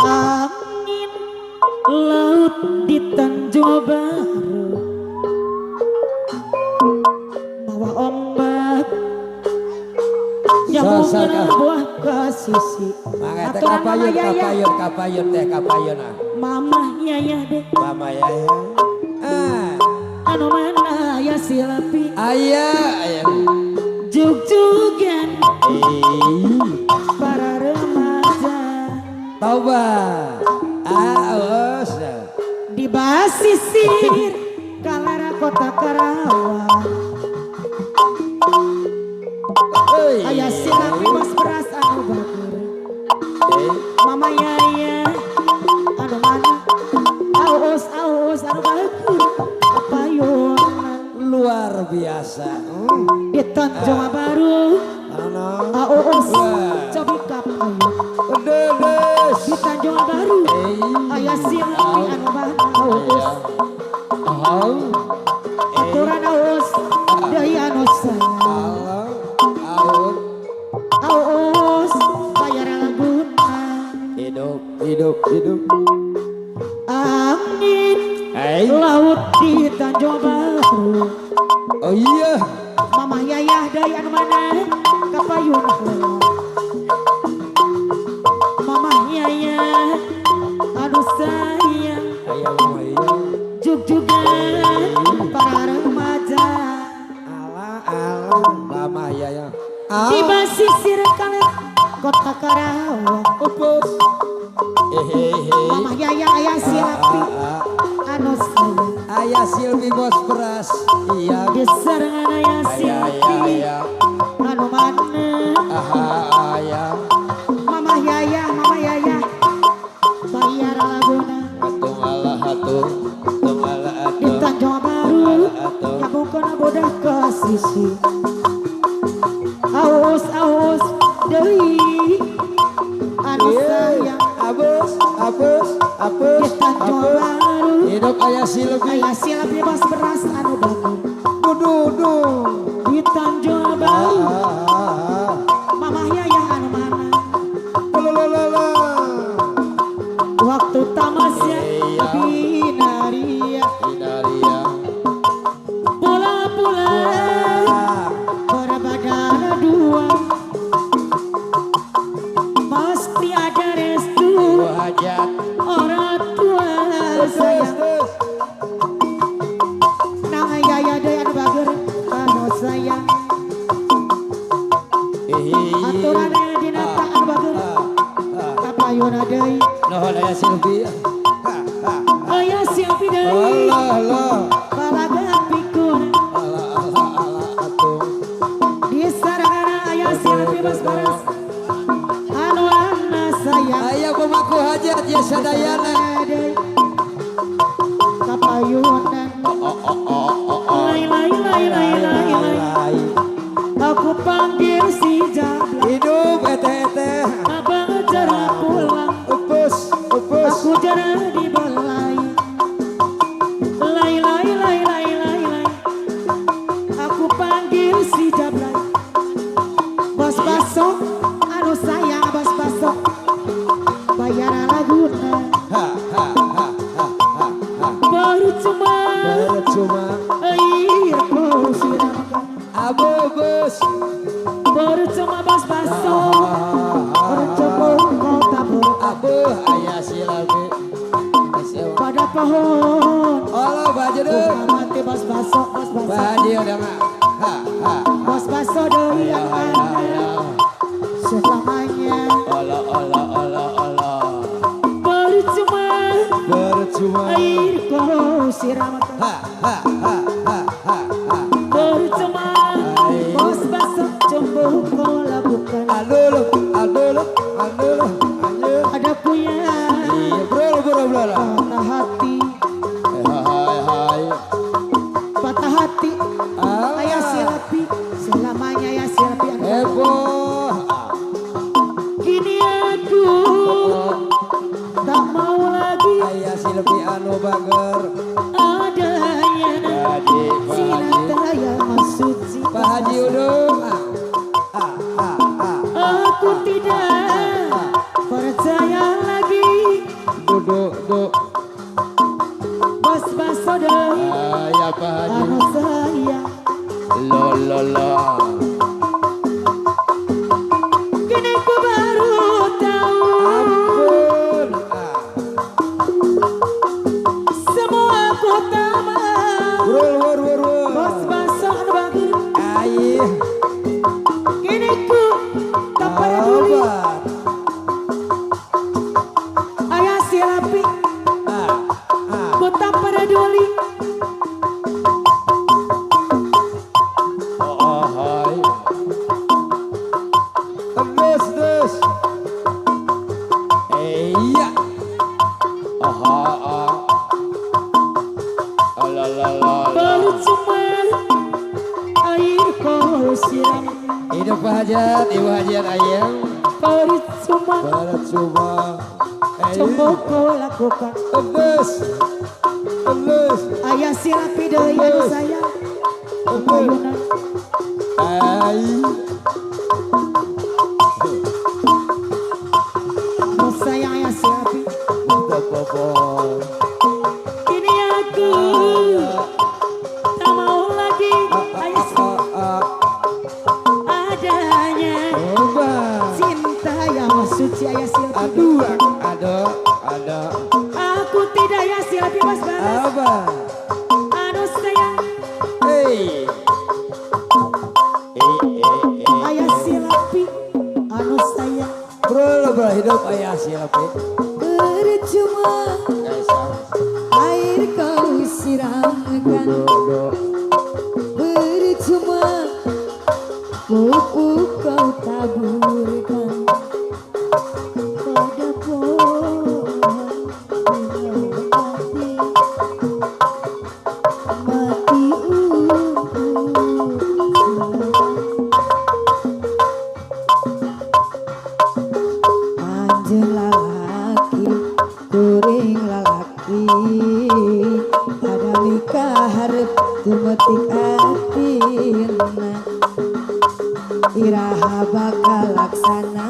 Angin laut di Tanjung Baru, bawa ombak nyambungkan buah kasisi. Mangga teh kapayun teh kapayun ah. Mama yaya deh, Mama yaya. anu mana ya silapi Aya. jug-jugan para remaja Toba. Aos. di basisir Kalara Kota Karawang. Ayah silapi bos beras anu bagur. Mama yaya anu mana aus anu bagur. Kapayun Luar biasa. di Tanjung Baru. Aus cobi kapayun Pedes. di Tanjung Baru. Ayah silapi anu mana aus aturan aus deui anu sayang. Aus bayar laguna. Hidup. Angin laut di Tanjung Baru. Oh iya. Mama yayah deui anu mana kapayun heula. Mama yayah anu sayang Aya mama iya. jug-jugan para remaja Mama yaya. di basisir Kota Karawang. Mama yaya ayah silapi anu sayang Ayah Silvi bos beras. Iya. di sarangan ayah silapi anu mana Ayah. Mama yaya bayar laguna di Tanjung Baru nyambungkan bodah kasisi. Aus deui anu sayang di Tanjung Baru. Hidup ayah Silvi. Ayah silapi bos beras anu bagus Dudu. di Tanjung Baru. Mama yaya anu mana waktu tamasya binaria pula berbadana dua pasti ada restu Hajat. orang tua sayang. Nang yaya deui anu bager anu sayang aturan dina anu bager kapayun deui. Nuhun ayah Silvi. Ayah siapi deui Allah. balaga pikun Atuh. di sarana ayah siapi bos beras anu ana sayang. Ayah pemaku hajat ya sadayana. Kapayunan lai aku panggil si Jabla Hidup eteh. abang jara pulang Upus. aku jara di balai lai aku panggil si Jabla bos baso anu sayang bos baso bayar laguna percuma air kau siramkan Abus. percuma bos baso percuma kau tabur Abuh ayah Silvi. pada pohon. Allah baju deh. Mati bos baso Baju udah mah. bos baso deui yang mana selamanya Allah. percuma air kau siramkan percuma bos baso jumbo kau lakukan Aduh. ada punya Iya bro. patah hati Hai. patah hati ayah silapi selamanya ayah silapi Heboh. kini aku tak mau lagi Ayah Silvi anu bager. ada yang Haji, Pak Haji. Sinataya maksud Pak Haji Udung. Aku tidak percaya lagi. Duduk. Bas sodai Ya Pak Haji. anu saya. Lo. Kini ku baru tahu Ampun. semua ku tak mau. Wur. Bos baso anu bagir. Aih. Kini ku tak peduli. Obat. Ayah si rapi Ah. ku tak peduli. Hai. Terus. Iya. Alalala. Percuma air kau siram. Hidup Pak Hajat, Ibu Hajat ayam. Percuma Percuma. coba kau lakukan. Terus. Ayah si rapi deui anu sayang. Ayunan Ai. anu sayang ayah si rapi. Popo. Kini aku tak mau lagi ayah si adanya Obat. cinta yang suci ayah si rapi. Aduh. Ada. Aku tidak ayah si rapi mas balas. Apa? Anu sayang Hey. ayah si rapi. Anu sayang Bro, hidup ayah siapa? percuma Kaisar. air kau siramkan. Percuma pupuk kau taburkan pada pohon mati anjeun lalaki kuring lalaki pada nikah harap tumetik atina iraha bakal laksana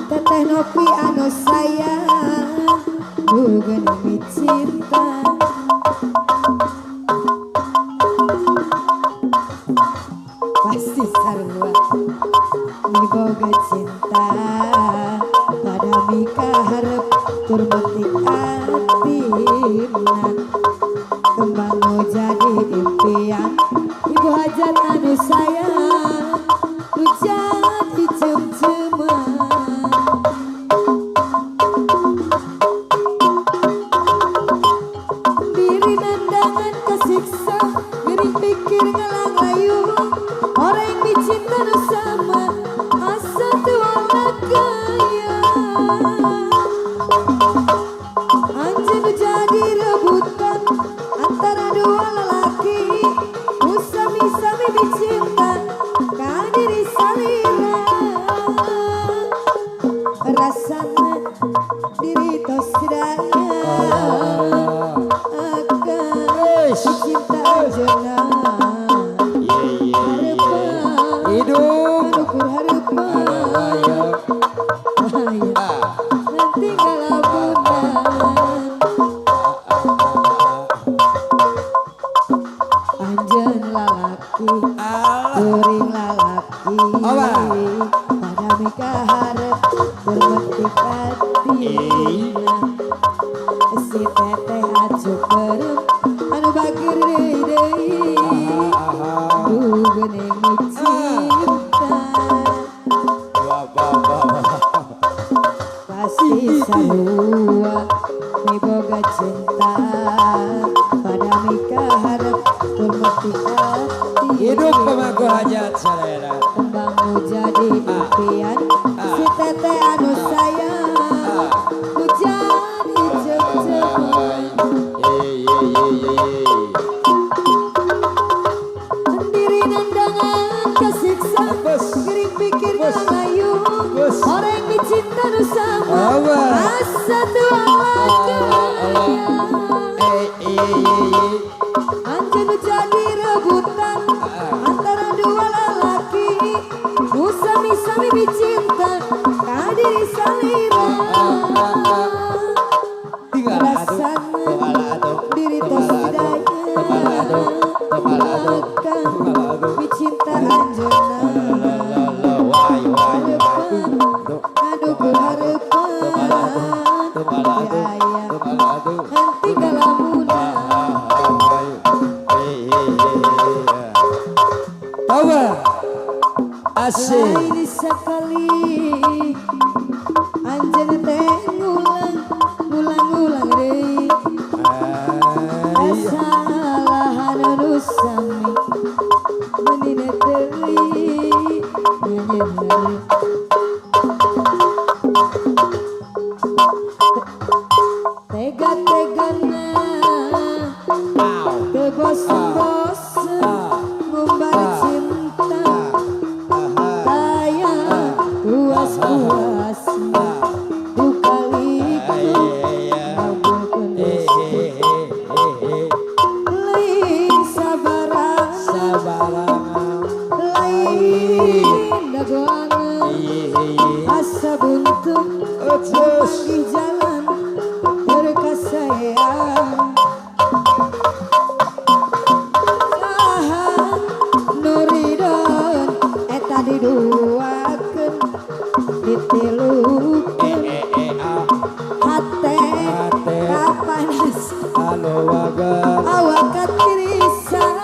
teteh nopi anu sayang bukan demi cinta pasti sarua miboga cinta pada mika harap turmetik atina kembang mau jadi impian ibu hajat anu sayang ku jadi cem-ceman diri nandangan kesiksa gering pikir ngalang layu orang yang dicinta nu sama asa tuala gaya anjeun nu jadi rebutan antara dua lelaki nu sami-sami dicinta ka diri salira rasana diri tos daya akan cinta ajeuna Hidup. ukur harapan nanti ngalabunan anjeun lalaki kuring lalaki pada mika harap bermetik atina si teteh acuh perem anu bagir deui geuning cinta pasti sarua miboga cinta pada mika harap bermetik atina Hidup pemangku hajat salera. kembang mau jadi impian si teteh anu sayang ku jadi cem-ceman sendiri nandangan kesiksa gering pikir ngalayu orang yang dicinta nu sama asa tuala gaya anjeun nu jadi Tinggal rasanya diri tos daya akan dicinta anjona aduh ku harapan ya henti galamuna Tawa asik lain sekali anjana teh ngulang deui kesalahan anu sami menina teuing nyanyi tega-tegana teu bosen-bosen ngumbar cinta tayang puas-puasna dukaliku ngabulkeun lain sabarangan lain dagoangan asa buntung memanggih jalan terkasayang nuridon eta diduakeun ditilukeun hate kapanas anu wagar awak katirisan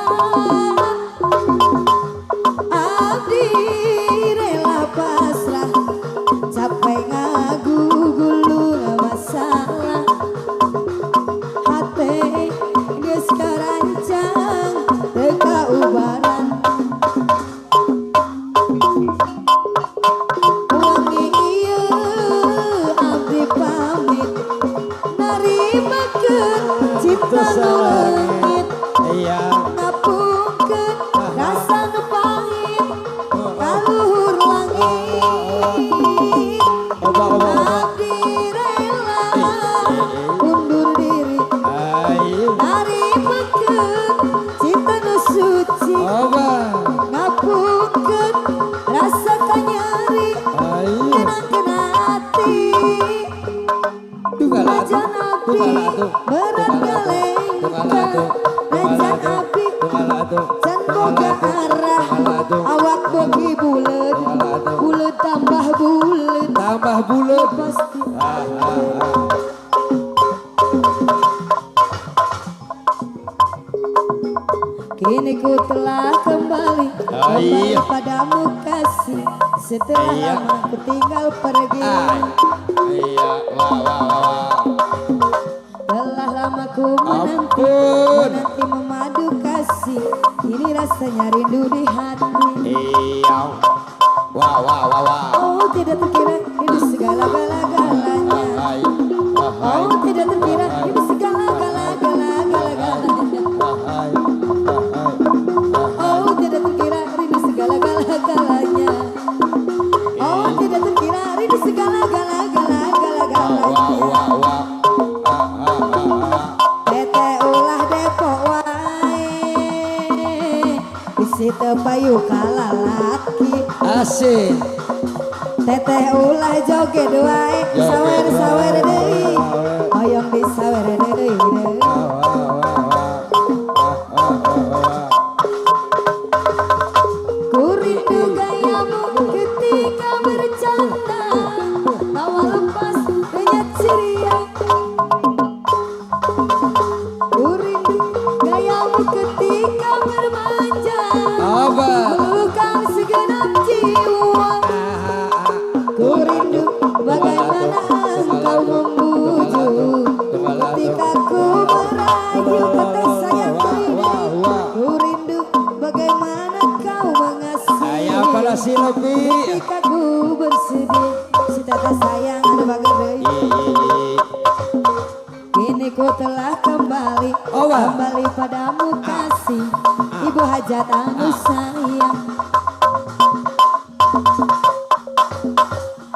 abdi rela pasrah capek ngagugulung masalah hate geus karancang teu kaubaran wangi ieu abdi pamit narimakeun cipta nu leungit iya ngapungkeun rasa nu pahit kaluhur langit abdi rela undur diri narimakeun cipta nu suci ngapungkeun rasa kanyari ngenangkeun hati Rajan api berat galengka Rajan api can boga arah awak bogi bulet bulet tambah bulet pasti kini ku telah kembali padamu kasih setelah lama ku tinggal pergi iya wah telah lama ku menanti memadu kasih ini rasanya rindu di hati iya wah oh tidak terkira ini segala-galanya oh tidak terkira ini segala-galanya oh tidak terkira rindu segala-galanya oh tidak terkira rindu segala-galanya tete ulah depok wae bisi teu payu kalalaki asik teteh ulah joget wae sawer deui hoyong di sawer deui kurindu gayamu ketika bercanda tawa lepas renyah ceria kurindu gayamu ketika bermanja bukan segenap jiwa kurindu bagaimana engkau membujuk ketika ku merayu kata sayang kurindu bagaimana kau mengasihi si lebih ketika ku bersedih si tata sayang ada bagai kini ku telah kembali padamu kasih ibu hajat anu sayang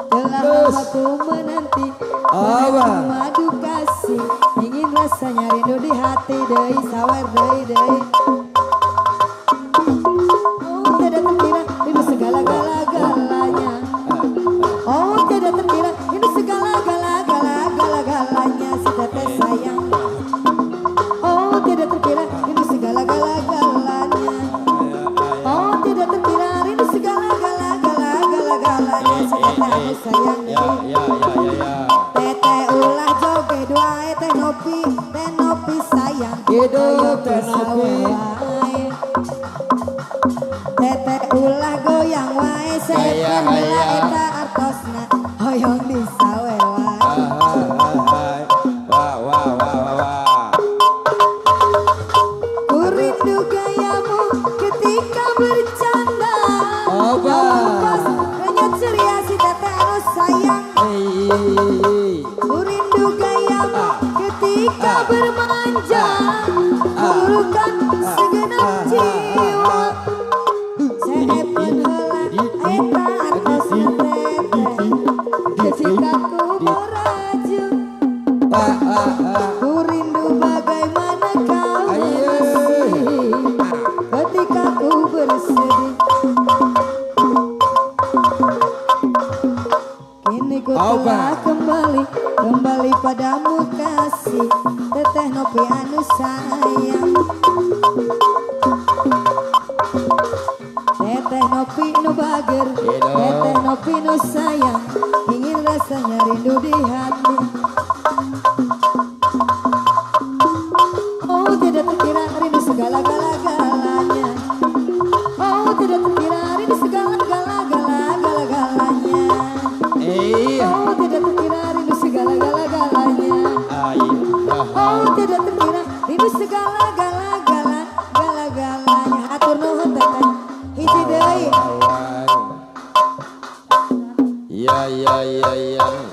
telah lama ku menanti madu kasih ingin rasanya rindu di hati deui sawer deui oh tidak terkira rindu segala-galanya oh tidak terkira rindu segala-galanya sayang Ya, ya, ya, ya, ya. Teteh ulah joget wae teh nopi sayang Hidup teh bisa Nopi. wae. Teteh ulah goyang wae sepen heula eta artosna hoyong disawe wae. Wah, wah, wah, wah, wah. Ku rindu gayamu ketika bercanda. Apa? Pas renyut ceria si teteh anu sayang. Hei. Ku rindu gayamu ketika bermanja. Mulukan segenap jiwa. Seepen heula eta artosna teteh. Ketika ku meraju. Wah, wah, wah. Ku rindu bagaimana kau Ayo. bersih ketika ku bersedih. Kini ku telah kembali padamu kasih teteh Nopi anu sayang. Teteh Nopi nu bager, teteh Nopi nu sayang, ingin rasanya rindu di hati. Oh tidak terkira rindu segala-gala-galanya. Oh tidak terkira rindu segala-gala-gala-gala-galanya. Iya. Oh tidak terkira rindu segala-gala-galanya. Ayo. Oh tidak terkira rindu segala-gala